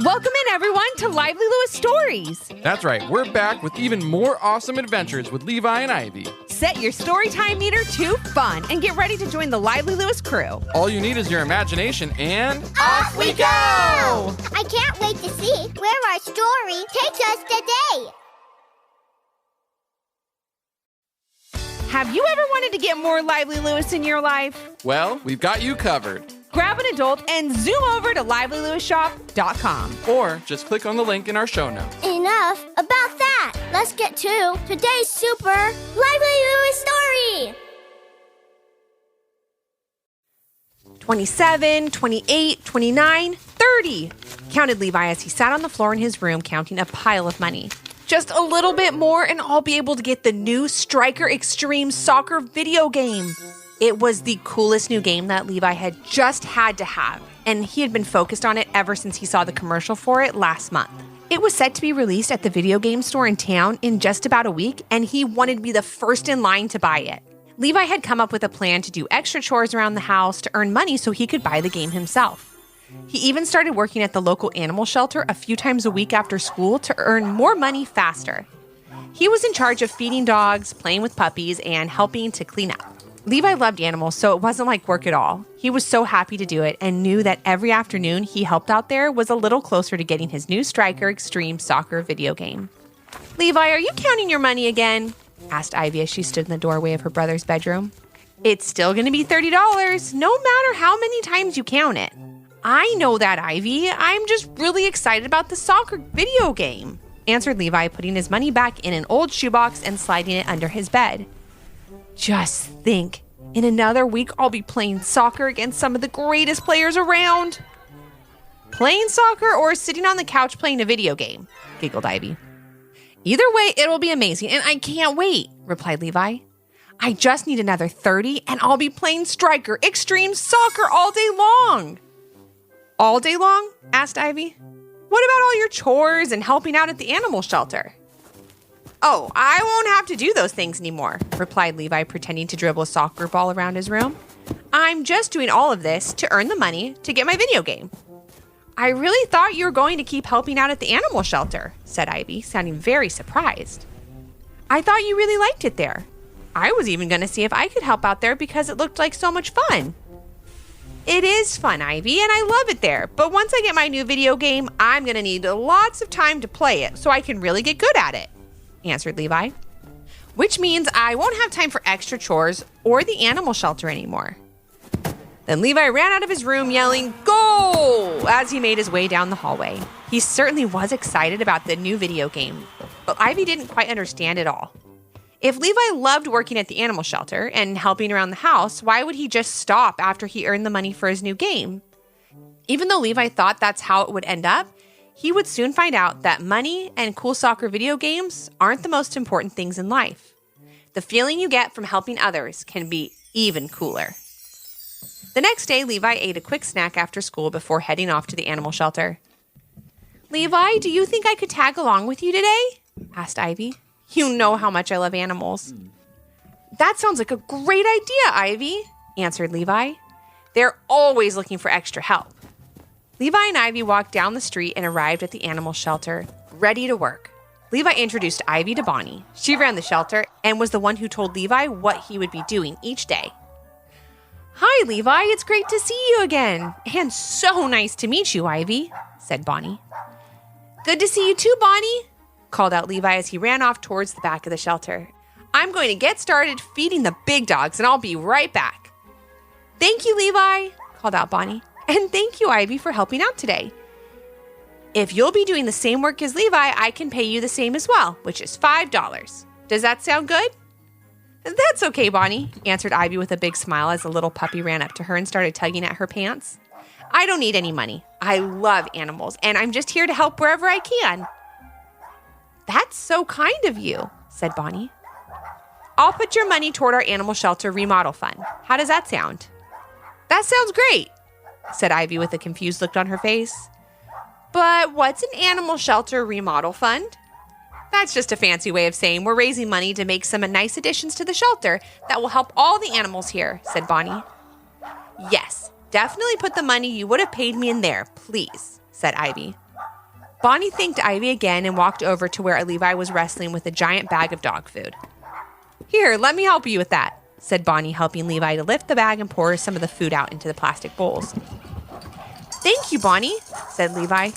Welcome in, everyone, to Lively Lewis Stories. That's right, we're back with even more awesome adventures with Levi and Ivy. Set your storytime meter to fun and get ready to join the Lively Lewis crew. All you need is your imagination and... Off we go! I can't wait to see where our story takes us today. Have you ever wanted to get more Lively Lewis in your life? Well, we've got you covered. Grab an adult and zoom over to livelylewisshop.com. Or just click on the link in our show notes. Enough about that. Let's get to today's super Lively Lewis story. 27, 28, 29, 30, counted Levi as he sat on the floor in his room counting a pile of money. Just a little bit more and I'll be able to get the new Striker Extreme Soccer video game. It was the coolest new game that Levi had just had to have, and he had been focused on it ever since he saw the commercial for it last month. It was set to be released at the video game store in town in just about a week, and he wanted to be the first in line to buy it. Levi had come up with a plan to do extra chores around the house to earn money so he could buy the game himself. He even started working at the local animal shelter a few times a week after school to earn more money faster. He was in charge of feeding dogs, playing with puppies, and helping to clean up. Levi loved animals, so it wasn't like work at all. He was so happy to do it and knew that every afternoon he helped out there was a little closer to getting his new Striker Extreme Soccer video game. Levi, are you counting your money again? Asked Ivy as she stood in the doorway of her brother's bedroom. It's still going to be $30, no matter how many times you count it. I know that, Ivy. I'm just really excited about the soccer video game, answered Levi, putting his money back in an old shoebox and sliding it under his bed. Just think, in another week, I'll be playing soccer against some of the greatest players around. Playing soccer or sitting on the couch playing a video game? Giggled Ivy. Either way, it'll be amazing, and I can't wait, replied Levi. I just need another 30, and I'll be playing Striker Extreme Soccer all day long. All day long? Asked Ivy. What about all your chores and helping out at the animal shelter? Oh, I won't have to do those things anymore, replied Levi, pretending to dribble a soccer ball around his room. I'm just doing all of this to earn the money to get my video game. I really thought you were going to keep helping out at the animal shelter, said Ivy, sounding very surprised. I thought you really liked it there. I was even going to see if I could help out there because it looked like so much fun. It is fun, Ivy, and I love it there. But once I get my new video game, I'm going to need lots of time to play it so I can really get good at it, answered Levi. Which means I won't have time for extra chores or the animal shelter anymore. Then Levi ran out of his room yelling, "Goal!" as he made his way down the hallway. He certainly was excited about the new video game, but Ivy didn't quite understand it all. If Levi loved working at the animal shelter and helping around the house, why would he just stop after he earned the money for his new game? Even though Levi thought that's how it would end up, he would soon find out that money and cool soccer video games aren't the most important things in life. The feeling you get from helping others can be even cooler. The next day, Levi ate a quick snack after school before heading off to the animal shelter. Levi, do you think I could tag along with you today? Asked Ivy. You know how much I love animals. That sounds like a great idea, Ivy, answered Levi. They're always looking for extra help. Levi and Ivy walked down the street and arrived at the animal shelter, ready to work. Levi introduced Ivy to Bonnie. She ran the shelter and was the one who told Levi what he would be doing each day. Hi, Levi. It's great to see you again. And so nice to meet you, Ivy, said Bonnie. Good to see you too, Bonnie, called out Levi as he ran off towards the back of the shelter. I'm going to get started feeding the big dogs, and I'll be right back. Thank you, Levi, called out Bonnie. And thank you, Ivy, for helping out today. If you'll be doing the same work as Levi, I can pay you the same as well, which is $5. Does that sound good? That's okay, Bonnie, answered Ivy with a big smile as the little puppy ran up to her and started tugging at her pants. I don't need any money. I love animals, and I'm just here to help wherever I can. That's so kind of you, said Bonnie. I'll put your money toward our animal shelter remodel fund. How does that sound? That sounds great, said Ivy with a confused look on her face. But what's an animal shelter remodel fund? That's just a fancy way of saying we're raising money to make some nice additions to the shelter that will help all the animals here, said Bonnie. Yes, definitely put the money you would have paid me in there, please, said Ivy. Bonnie thanked Ivy again and walked over to where Levi was wrestling with a giant bag of dog food. "Here, let me help you with that," said Bonnie, helping Levi to lift the bag and pour some of the food out into the plastic bowls. "Thank you, Bonnie," said Levi.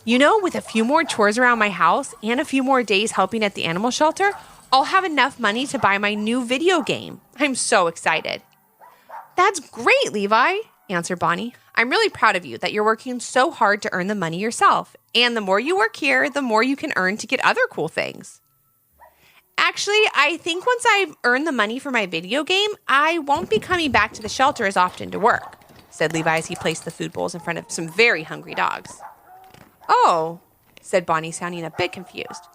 "You know, with a few more chores around my house and a few more days helping at the animal shelter, I'll have enough money to buy my new video game. I'm so excited." "That's great, Levi," answered Bonnie. "I'm really proud of you that you're working so hard to earn the money yourself. And the more you work here, the more you can earn to get other cool things." "Actually, I think once I've earned the money for my video game, I won't be coming back to the shelter as often to work," said Levi as he placed the food bowls in front of some very hungry dogs. "Oh," said Bonnie, sounding a bit confused.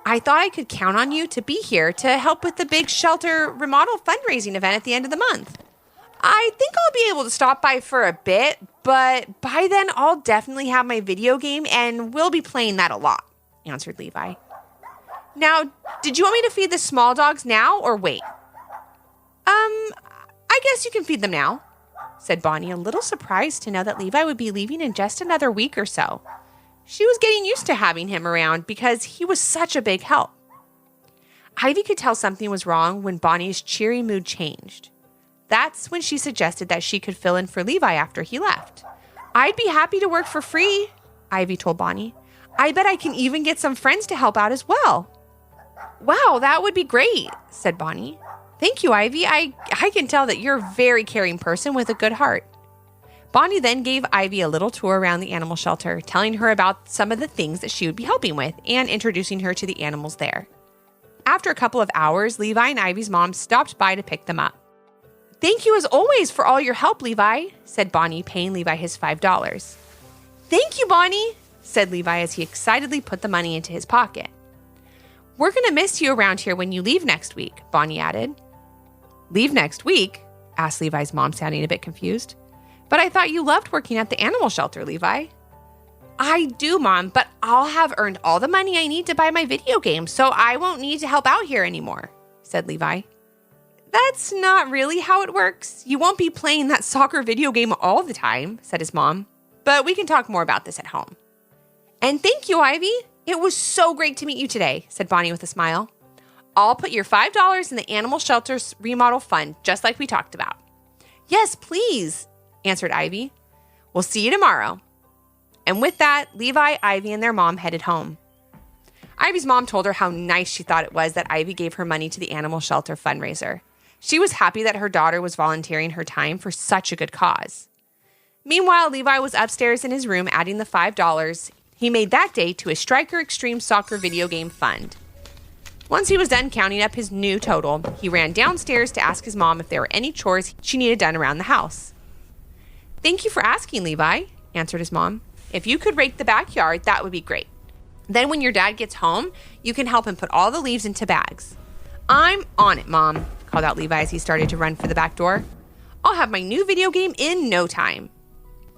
"I thought I could count on you to be here to help with the big shelter remodel fundraising event at the end of the month. I think I'll be able to stop by for a bit, but by then I'll definitely have my video game and we'll be playing that a lot," answered Levi. "Now, did you want me to feed the small dogs now or wait?" I guess you can feed them now," said Bonnie, a little surprised to know that Levi would be leaving in just another week or so. She was getting used to having him around because he was such a big help. Ivy could tell something was wrong when Bonnie's cheery mood changed. That's when she suggested that she could fill in for Levi after he left. "I'd be happy to work for free," Ivy told Bonnie. "I bet I can even get some friends to help out as well." "Wow, that would be great," said Bonnie. "Thank you, Ivy. I can tell that you're a very caring person with a good heart." Bonnie then gave Ivy a little tour around the animal shelter, telling her about some of the things that she would be helping with and introducing her to the animals there. After a couple of hours, Levi and Ivy's mom stopped by to pick them up. "Thank you as always for all your help, Levi," said Bonnie, paying Levi his $5. "Thank you, Bonnie," said Levi as he excitedly put the money into his pocket. "We're going to miss you around here when you leave next week," Bonnie added. "Leave next week?" asked Levi's mom, sounding a bit confused. "But I thought you loved working at the animal shelter, Levi." "I do, Mom, but I'll have earned all the money I need to buy my video game, so I won't need to help out here anymore," said Levi. "That's not really how it works. You won't be playing that soccer video game all the time," said his mom. "But we can talk more about this at home." "And thank you, Ivy. It was so great to meet you today," said Bonnie with a smile. "I'll put your $5 in the animal shelter's remodel fund, just like we talked about." "Yes, please," answered Ivy. "We'll see you tomorrow." And with that, Levi, Ivy, and their mom headed home. Ivy's mom told her how nice she thought it was that Ivy gave her money to the animal shelter fundraiser. She was happy that her daughter was volunteering her time for such a good cause. Meanwhile, Levi was upstairs in his room adding the $5 he made that day to his Striker Extreme Soccer video game fund. Once he was done counting up his new total, he ran downstairs to ask his mom if there were any chores she needed done around the house. "Thank you for asking, Levi," answered his mom. "If you could rake the backyard, that would be great. Then when your dad gets home, you can help him put all the leaves into bags." "I'm on it, Mom," called out Levi as he started to run for the back door. "I'll have my new video game in no time."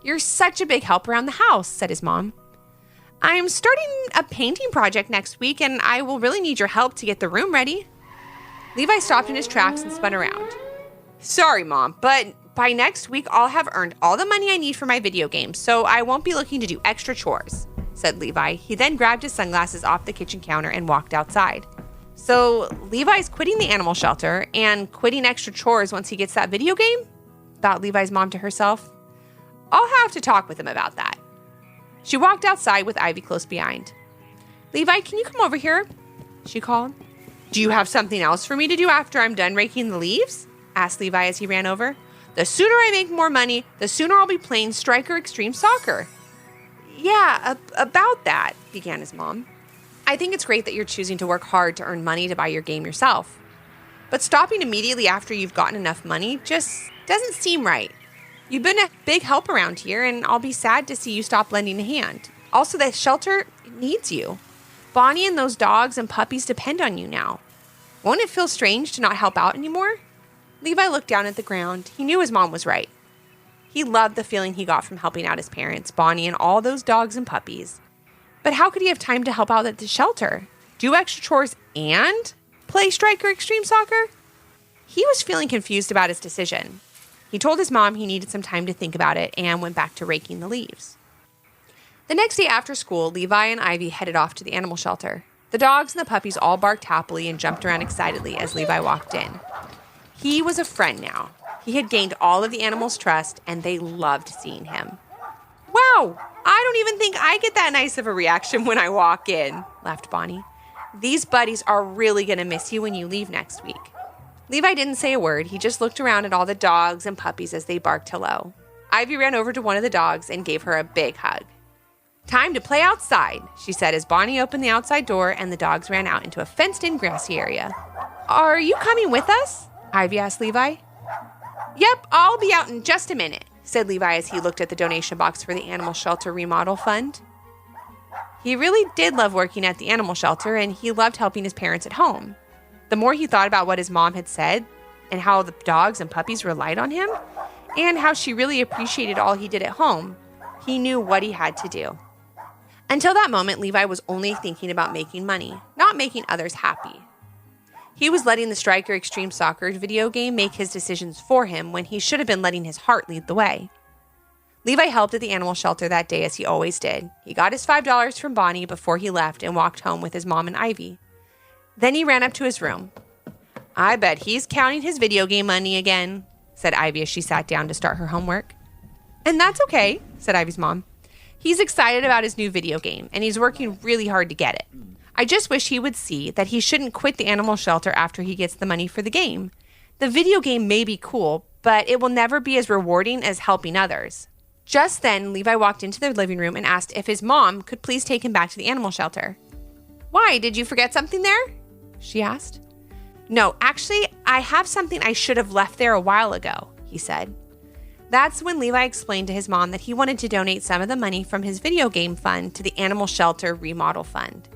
"You're such a big help around the house," said his mom. "I'm starting a painting project next week, and I will really need your help to get the room ready." Levi stopped in his tracks and spun around. "Sorry, Mom, but by next week, I'll have earned all the money I need for my video game, so I won't be looking to do extra chores," said Levi. He then grabbed his sunglasses off the kitchen counter and walked outside. "So Levi's quitting the animal shelter and quitting extra chores once he gets that video game?" thought Levi's mom to herself. "I'll have to talk with him about that." She walked outside with Ivy close behind. "Levi, can you come over here?" she called. "Do you have something else for me to do after I'm done raking the leaves?" asked Levi as he ran over. "The sooner I make more money, the sooner I'll be playing Striker Extreme Soccer." "Yeah, about that," began his mom. "I think it's great that you're choosing to work hard to earn money to buy your game yourself. But stopping immediately after you've gotten enough money just doesn't seem right. You've been a big help around here, and I'll be sad to see you stop lending a hand. Also, the shelter needs you. Bonnie and those dogs and puppies depend on you now. Won't it feel strange to not help out anymore?" Levi looked down at the ground. He knew his mom was right. He loved the feeling he got from helping out his parents, Bonnie, and all those dogs and puppies. But how could he have time to help out at the shelter, do extra chores, and play Striker Extreme Soccer? He was feeling confused about his decision. He told his mom he needed some time to think about it and went back to raking the leaves. The next day after school, Levi and Ivy headed off to the animal shelter. The dogs and the puppies all barked happily and jumped around excitedly as Levi walked in. He was a friend now. He had gained all of the animals' trust, and they loved seeing him. "Wow, I don't even think I get that nice of a reaction when I walk in," laughed Bonnie. "These buddies are really going to miss you when you leave next week." Levi didn't say a word. He just looked around at all the dogs and puppies as they barked hello. Ivy ran over to one of the dogs and gave her a big hug. "Time to play outside," she said as Bonnie opened the outside door and the dogs ran out into a fenced-in grassy area. "Are you coming with us?" Ivy asked Levi. "Yep, I'll be out in just a minute," said Levi as he looked at the donation box for the animal shelter remodel fund. He really did love working at the animal shelter, and he loved helping his parents at home. The more he thought about what his mom had said and how the dogs and puppies relied on him and how she really appreciated all he did at home, he knew what he had to do. Until that moment, Levi was only thinking about making money, not making others happy. He was letting the Striker Extreme Soccer video game make his decisions for him when he should have been letting his heart lead the way. Levi helped at the animal shelter that day as he always did. He got his $5 from Bonnie before he left and walked home with his mom and Ivy. Then he ran up to his room. "I bet he's counting his video game money again," said Ivy as she sat down to start her homework. "And that's okay," said Ivy's mom. "He's excited about his new video game, and he's working really hard to get it. I just wish he would see that he shouldn't quit the animal shelter after he gets the money for the game. The video game may be cool, but it will never be as rewarding as helping others." Just then, Levi walked into their living room and asked if his mom could please take him back to the animal shelter. "Why, did you forget something there?" she asked. "No, actually, I have something I should have left there a while ago," he said. That's when Levi explained to his mom that he wanted to donate some of the money from his video game fund to the animal shelter remodel fund.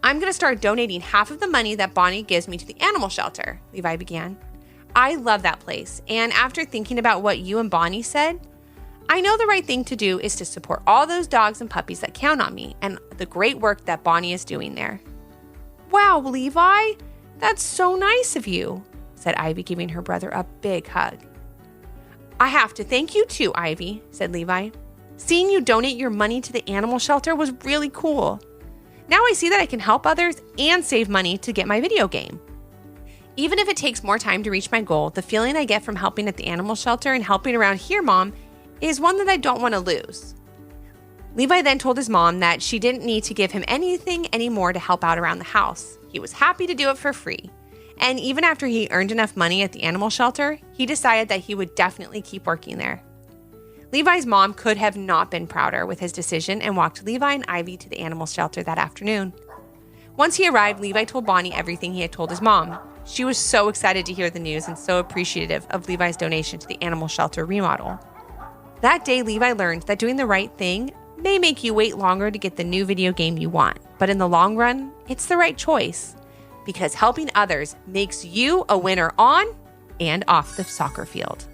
"I'm going to start donating half of the money that Bonnie gives me to the animal shelter," Levi began. "I love that place, and after thinking about what you and Bonnie said, I know the right thing to do is to support all those dogs and puppies that count on me and the great work that Bonnie is doing there." "Wow, Levi, that's so nice of you," said Ivy, giving her brother a big hug. "I have to thank you too, Ivy," said Levi. "Seeing you donate your money to the animal shelter was really cool. Now I see that I can help others and save money to get my video game. Even if it takes more time to reach my goal, the feeling I get from helping at the animal shelter and helping around here, Mom, is one that I don't want to lose." Levi then told his mom that she didn't need to give him anything anymore to help out around the house. He was happy to do it for free. And even after he earned enough money at the animal shelter, he decided that he would definitely keep working there. Levi's mom could have not been prouder with his decision and walked Levi and Ivy to the animal shelter that afternoon. Once he arrived, Levi told Bonnie everything he had told his mom. She was so excited to hear the news and so appreciative of Levi's donation to the animal shelter remodel. That day, Levi learned that doing the right thing may make you wait longer to get the new video game you want, but in the long run, it's the right choice because helping others makes you a winner on and off the soccer field.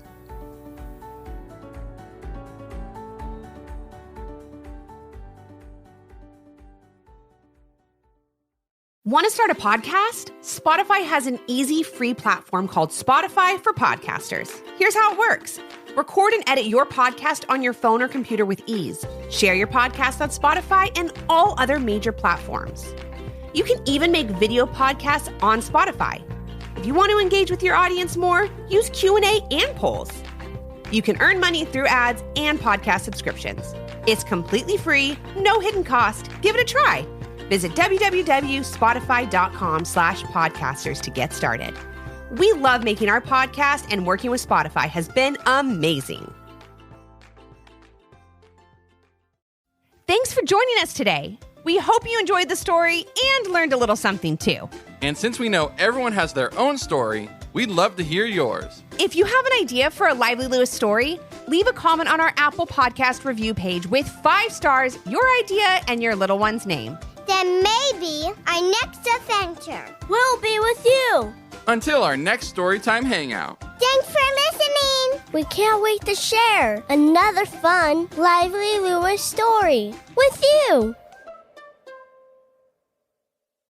Want to start a podcast? Spotify has an easy free platform called Spotify for Podcasters. Here's how it works. Record and edit your podcast on your phone or computer with ease. Share your podcast on Spotify and all other major platforms. You can even make video podcasts on Spotify. If you want to engage with your audience more, use Q&A and polls. You can earn money through ads and podcast subscriptions. It's completely free, no hidden cost. Give it a try. Visit www.spotify.com/podcasters to get started. We love making our podcast, and working with Spotify has been amazing. Thanks for joining us today. We hope you enjoyed the story and learned a little something too. And since we know everyone has their own story, we'd love to hear yours. If you have an idea for a Lively Lewis story, leave a comment on our Apple Podcast review page with 5 stars, your idea, and your little one's name. Then maybe our next adventure will be with you. Until our next Storytime Hangout. Thanks for listening. We can't wait to share another fun, Lively Lewis story with you.